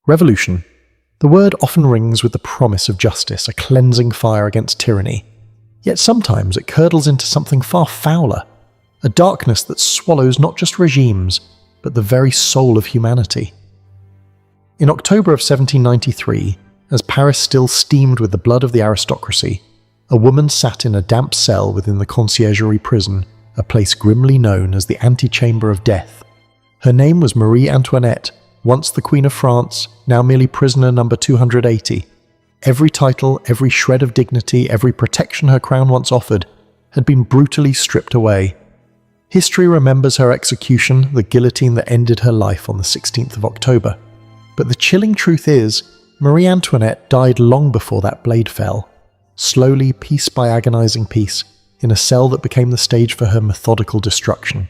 Revolution. The word often rings with the promise of justice, a cleansing fire against tyranny. Yet sometimes it curdles into something far fouler, a darkness that swallows not just regimes, but the very soul of humanity. In October of 1793, as Paris still steamed with the blood of the aristocracy, a woman sat in a damp cell within the Conciergerie prison, a place grimly known as the antechamber of death. Her name was Marie Antoinette, once the Queen of France, now merely prisoner number 280. Every title, every shred of dignity, every protection her crown once offered, had been brutally stripped away. History remembers her execution, the guillotine that ended her life on the 16th of October. But the chilling truth is, Marie Antoinette died long before that blade fell, slowly, piece by agonizing piece, in a cell that became the stage for her methodical destruction.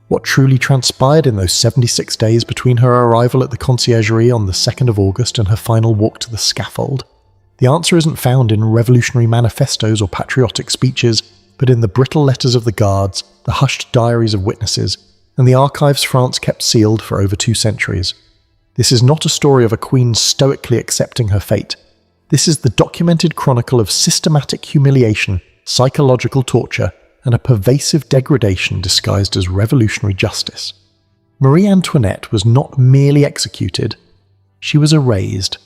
What truly transpired in those 76 days between her arrival at the Conciergerie on the 2nd of August and her final walk to the scaffold? The answer isn't found in revolutionary manifestos or patriotic speeches, but in the brittle letters of the guards, the hushed diaries of witnesses, and the archives France kept sealed for over 2 centuries. This is not a story of a queen stoically accepting her fate. This is the documented chronicle of systematic humiliation, psychological torture, and a pervasive degradation disguised as revolutionary justice. Marie Antoinette was not merely executed, she was erased.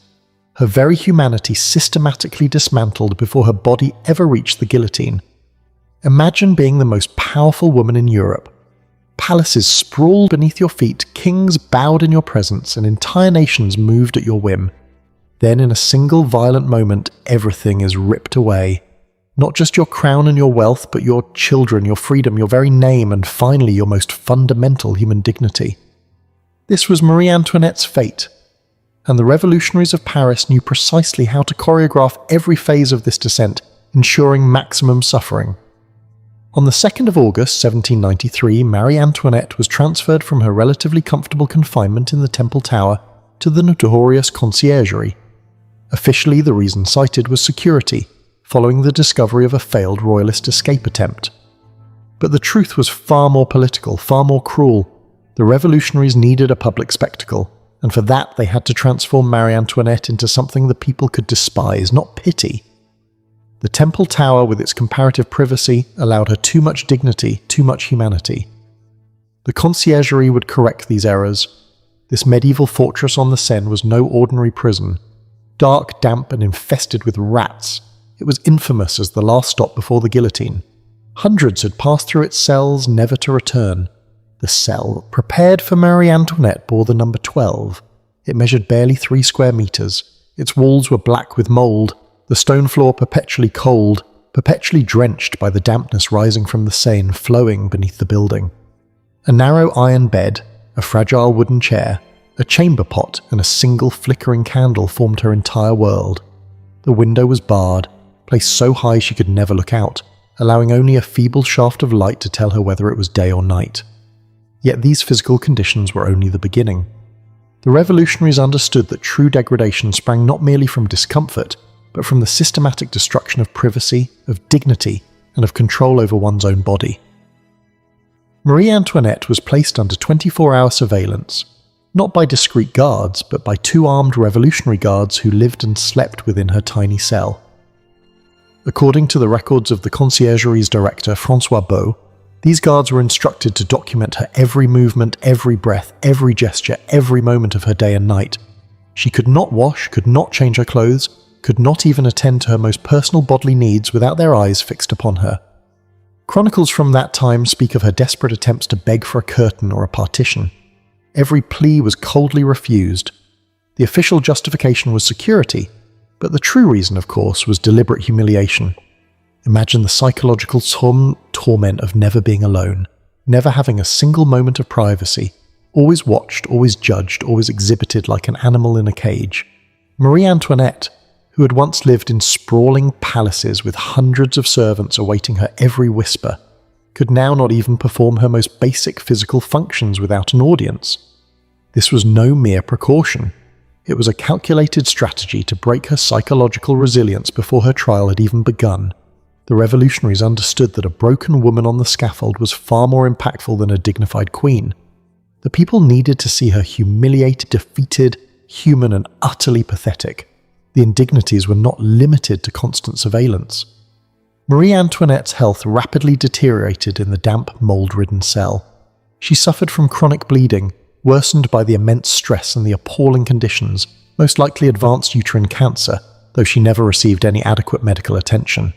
Her very humanity systematically dismantled before her body ever reached the guillotine. Imagine being the most powerful woman in Europe. Palaces sprawled beneath your feet, kings bowed in your presence, and entire nations moved at your whim. Then in a single violent moment, everything is ripped away. Not just your crown and your wealth, but your children, your freedom, your very name, and finally your most fundamental human dignity. This was Marie Antoinette's fate, and the revolutionaries of Paris knew precisely how to choreograph every phase of this descent, ensuring maximum suffering. On the 2nd of August 1793, Marie Antoinette was transferred from her relatively comfortable confinement in the Temple Tower to the notorious Conciergerie. Officially, the reason cited was security, following the discovery of a failed royalist escape attempt. But the truth was far more political, far more cruel. The revolutionaries needed a public spectacle, and for that they had to transform Marie Antoinette into something the people could despise, not pity. The Temple Tower, with its comparative privacy, allowed her too much dignity, too much humanity. The Conciergerie would correct these errors. This medieval fortress on the Seine was no ordinary prison. Dark, damp, and infested with rats, it was infamous as the last stop before the guillotine. Hundreds had passed through its cells, never to return. The cell, prepared for Marie Antoinette, bore the number 12. It measured barely 3 square meters. Its walls were black with mold, the stone floor perpetually cold, perpetually drenched by the dampness rising from the Seine flowing beneath the building. A narrow iron bed, a fragile wooden chair, a chamber pot, and a single flickering candle formed her entire world. The window was barred, placed so high she could never look out, allowing only a feeble shaft of light to tell her whether it was day or night. Yet these physical conditions were only the beginning. The revolutionaries understood that true degradation sprang not merely from discomfort, but from the systematic destruction of privacy, of dignity, and of control over one's own body. Marie Antoinette was placed under 24-hour surveillance, not by discreet guards, but by 2 armed revolutionary guards who lived and slept within her tiny cell. According to the records of the Conciergerie's director, François Beau, these guards were instructed to document her every movement, every breath, every gesture, every moment of her day and night. She could not wash, could not change her clothes, could not even attend to her most personal bodily needs without their eyes fixed upon her. Chronicles from that time speak of her desperate attempts to beg for a curtain or a partition. Every plea was coldly refused. The official justification was security, but the true reason, of course, was deliberate humiliation. Imagine the psychological torment of never being alone, never having a single moment of privacy, always watched, always judged, always exhibited like an animal in a cage. Marie Antoinette, who had once lived in sprawling palaces with hundreds of servants awaiting her every whisper, could now not even perform her most basic physical functions without an audience. This was no mere precaution. It was a calculated strategy to break her psychological resilience before her trial had even begun. The revolutionaries understood that a broken woman on the scaffold was far more impactful than a dignified queen. The people needed to see her humiliated, defeated, human, and utterly pathetic. The indignities were not limited to constant surveillance. Marie Antoinette's health rapidly deteriorated in the damp, mould-ridden cell. She suffered from chronic bleeding, worsened by the immense stress and the appalling conditions, most likely advanced uterine cancer, though she never received any adequate medical attention.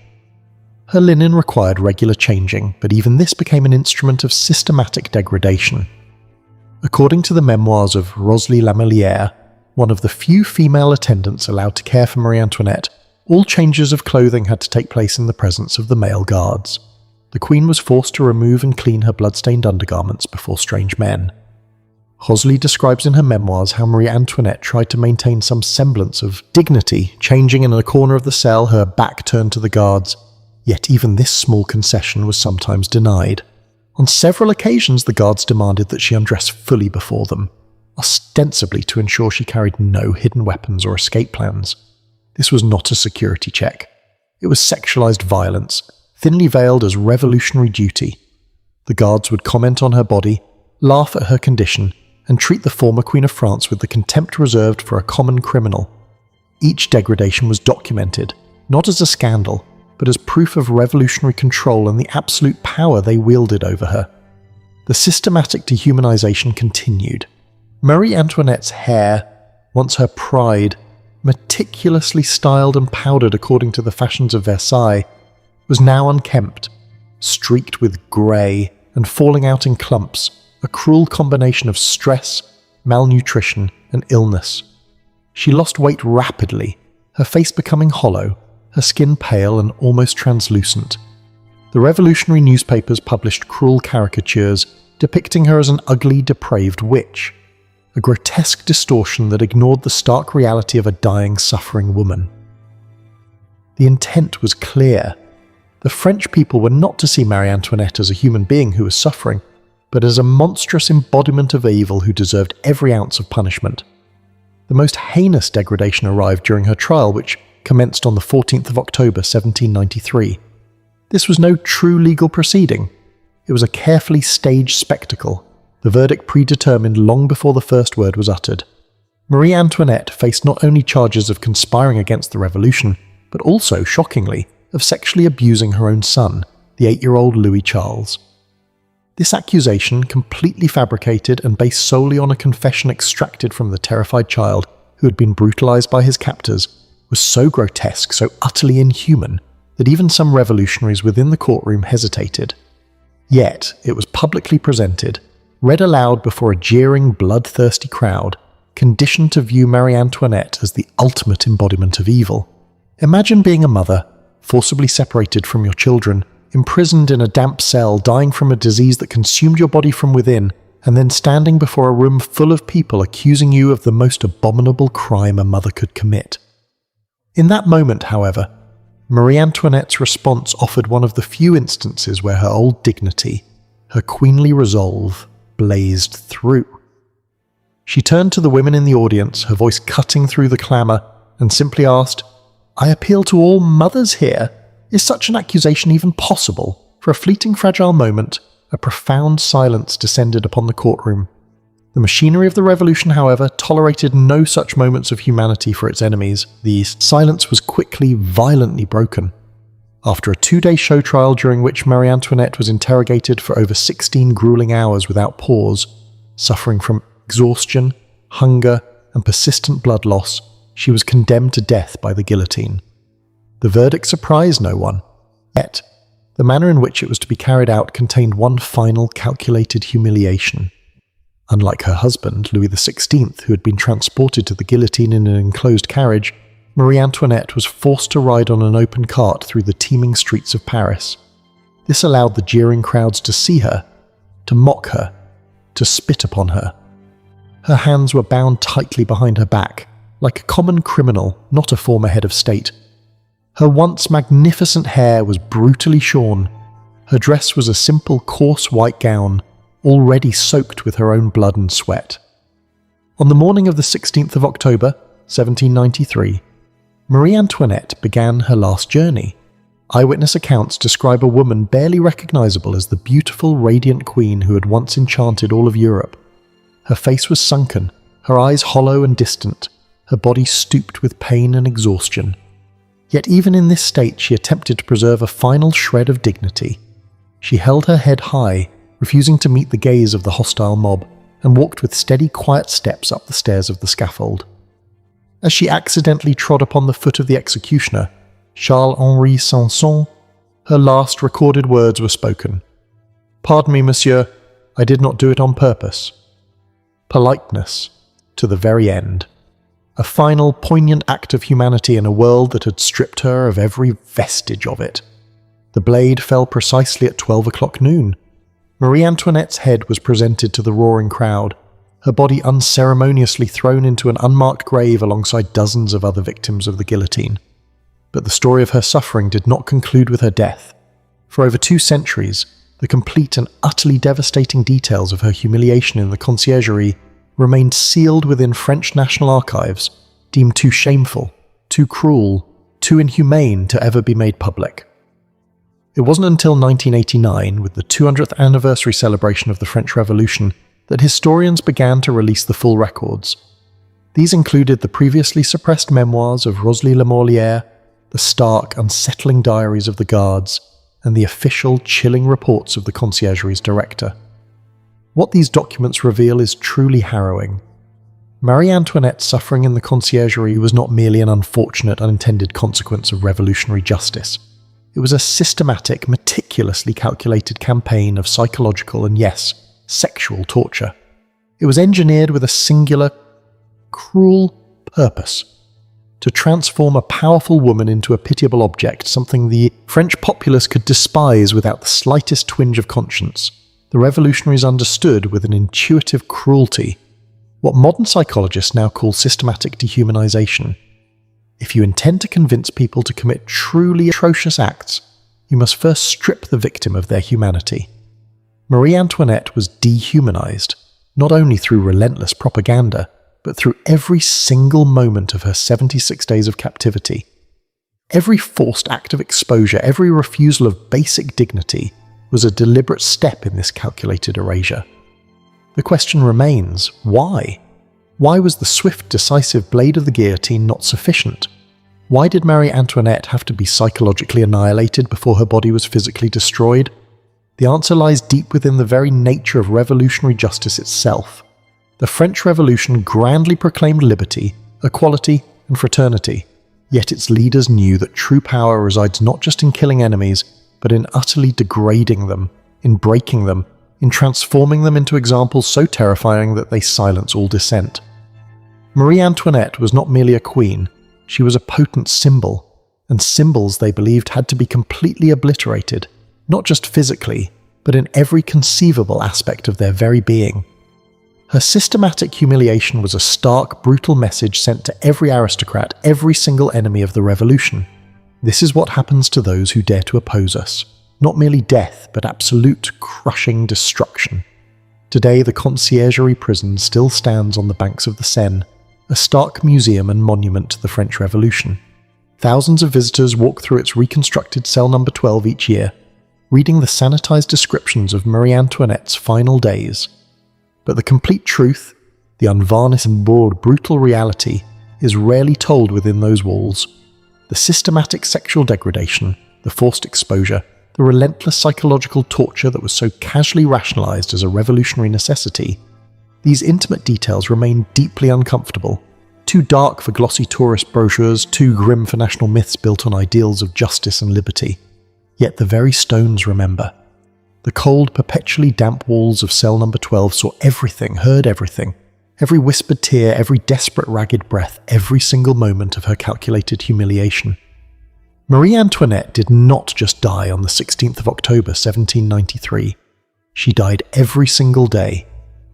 Her linen required regular changing, but even this became an instrument of systematic degradation. According to the memoirs of Rosalie Lamellière, one of the few female attendants allowed to care for Marie Antoinette, all changes of clothing had to take place in the presence of the male guards. The queen was forced to remove and clean her blood-stained undergarments before strange men. Rosalie describes in her memoirs how Marie Antoinette tried to maintain some semblance of dignity, changing in a corner of the cell, her back turned to the guards. Yet even this small concession was sometimes denied. On several occasions the guards demanded that she undress fully before them, ostensibly to ensure she carried no hidden weapons or escape plans. This was not a security check. It was sexualized violence, thinly veiled as revolutionary duty. The guards would comment on her body, laugh at her condition, and treat the former Queen of France with the contempt reserved for a common criminal. Each degradation was documented, not as a scandal, but as proof of revolutionary control and the absolute power they wielded over her. The systematic dehumanization continued. Marie Antoinette's hair, once her pride, meticulously styled and powdered according to the fashions of Versailles, was now unkempt, streaked with grey and falling out in clumps, a cruel combination of stress, malnutrition, and illness. She lost weight rapidly, her face becoming hollow, her skin pale and almost translucent. The revolutionary newspapers published cruel caricatures depicting her as an ugly, depraved witch, a grotesque distortion that ignored the stark reality of a dying, suffering woman. The intent was clear. The French people were not to see Marie Antoinette as a human being who was suffering, but as a monstrous embodiment of evil who deserved every ounce of punishment. The most heinous degradation arrived during her trial, which commenced on the 14th of October 1793. This was no true legal proceeding. It was a carefully staged spectacle, the verdict predetermined long before the first word was uttered. Marie Antoinette faced not only charges of conspiring against the revolution, but also, shockingly, of sexually abusing her own son, the 8-year-old Louis Charles. This accusation, completely fabricated and based solely on a confession extracted from the terrified child who had been brutalized by his captors, was so grotesque, so utterly inhuman, that even some revolutionaries within the courtroom hesitated. Yet, it was publicly presented, read aloud before a jeering, bloodthirsty crowd, conditioned to view Marie Antoinette as the ultimate embodiment of evil. Imagine being a mother, forcibly separated from your children, imprisoned in a damp cell, dying from a disease that consumed your body from within, and then standing before a room full of people accusing you of the most abominable crime a mother could commit. In that moment, however, Marie Antoinette's response offered one of the few instances where her old dignity, her queenly resolve, blazed through. She turned to the women in the audience, her voice cutting through the clamour, and simply asked, "I appeal to all mothers here. Is such an accusation even possible?" For a fleeting fragile moment, a profound silence descended upon the courtroom. The machinery of the revolution, however, tolerated no such moments of humanity for its enemies. The silence was quickly, violently broken. After a 2-day show trial during which Marie Antoinette was interrogated for over 16 grueling hours without pause, suffering from exhaustion, hunger, and persistent blood loss, she was condemned to death by the guillotine. The verdict surprised no one. Yet, the manner in which it was to be carried out contained one final calculated humiliation. Unlike her husband, Louis XVI, who had been transported to the guillotine in an enclosed carriage, Marie Antoinette was forced to ride on an open cart through the teeming streets of Paris. This allowed the jeering crowds to see her, to mock her, to spit upon her. Her hands were bound tightly behind her back, like a common criminal, not a former head of state. Her once magnificent hair was brutally shorn. Her dress was a simple, coarse white gown, already soaked with her own blood and sweat. On the morning of the 16th of October, 1793, Marie Antoinette began her last journey. Eyewitness accounts describe a woman barely recognizable as the beautiful, radiant queen who had once enchanted all of Europe. Her face was sunken, her eyes hollow and distant, her body stooped with pain and exhaustion. Yet even in this state she attempted to preserve a final shred of dignity. She held her head high, refusing to meet the gaze of the hostile mob, and walked with steady, quiet steps up the stairs of the scaffold. As she accidentally trod upon the foot of the executioner, Charles-Henri Sanson, her last recorded words were spoken. "Pardon me, monsieur, I did not do it on purpose." Politeness, to the very end. A final, poignant act of humanity in a world that had stripped her of every vestige of it. The blade fell precisely at 12 o'clock noon. Marie Antoinette's head was presented to the roaring crowd, her body unceremoniously thrown into an unmarked grave alongside dozens of other victims of the guillotine. But the story of her suffering did not conclude with her death. For over 2 centuries, the complete and utterly devastating details of her humiliation in the conciergerie remained sealed within French national archives, deemed too shameful, too cruel, too inhumane to ever be made public. It wasn't until 1989, with the 200th anniversary celebration of the French Revolution, that historians began to release the full records. These included the previously suppressed memoirs of Rosalie Lamorlière, the stark, unsettling diaries of the guards, and the official, chilling reports of the conciergerie's director. What these documents reveal is truly harrowing. Marie Antoinette's suffering in the conciergerie was not merely an unfortunate, unintended consequence of revolutionary justice. It was a systematic, meticulously calculated campaign of psychological and, yes, sexual torture. It was engineered with a singular, cruel purpose: to transform a powerful woman into a pitiable object, something the French populace could despise without the slightest twinge of conscience. The revolutionaries understood with an intuitive cruelty what modern psychologists now call systematic dehumanization. If you intend to convince people to commit truly atrocious acts, you must first strip the victim of their humanity. Marie Antoinette was dehumanized, not only through relentless propaganda, but through every single moment of her 76 days of captivity. Every forced act of exposure, every refusal of basic dignity, was a deliberate step in this calculated erasure. The question remains, why? Why was the swift, decisive blade of the guillotine not sufficient? Why did Marie Antoinette have to be psychologically annihilated before her body was physically destroyed? The answer lies deep within the very nature of revolutionary justice itself. The French Revolution grandly proclaimed liberty, equality, and fraternity, yet its leaders knew that true power resides not just in killing enemies, but in utterly degrading them, in breaking them, in transforming them into examples so terrifying that they silence all dissent. Marie Antoinette was not merely a queen, she was a potent symbol, and symbols, they believed, had to be completely obliterated, not just physically, but in every conceivable aspect of their very being. Her systematic humiliation was a stark, brutal message sent to every aristocrat, every single enemy of the revolution. This is what happens to those who dare to oppose us. Not merely death, but absolute, crushing destruction. Today, the conciergerie prison still stands on the banks of the Seine, a stark museum and monument to the French Revolution. Thousands of visitors walk through its reconstructed cell number 12 each year, reading the sanitized descriptions of Marie Antoinette's final days. But the complete truth, the unvarnished and bored, brutal reality, is rarely told within those walls. The systematic sexual degradation, the forced exposure, the relentless psychological torture that was so casually rationalized as a revolutionary necessity, these intimate details remain deeply uncomfortable, too dark for glossy tourist brochures, too grim for national myths built on ideals of justice and liberty. Yet the very stones remember. The cold, perpetually damp walls of cell number 12 saw everything, heard everything, every whispered tear, every desperate ragged breath, every single moment of her calculated humiliation. Marie Antoinette did not just die on the 16th of October 1793. She died every single day,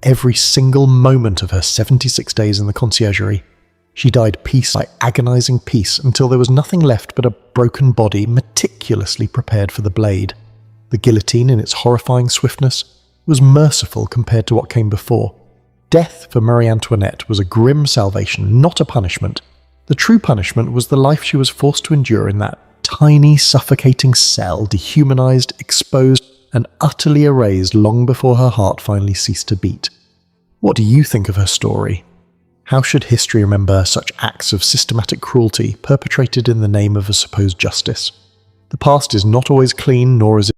every single moment of her 76 days in the conciergerie. She died piece by agonizing piece until there was nothing left but a broken body meticulously prepared for the blade. The guillotine, in its horrifying swiftness, was merciful compared to what came before. Death for Marie Antoinette was a grim salvation, not a punishment. The true punishment was the life she was forced to endure in that tiny, suffocating cell, dehumanized, exposed, and utterly erased long before her heart finally ceased to beat. What do you think of her story? How should history remember such acts of systematic cruelty perpetrated in the name of a supposed justice? The past is not always clean, nor is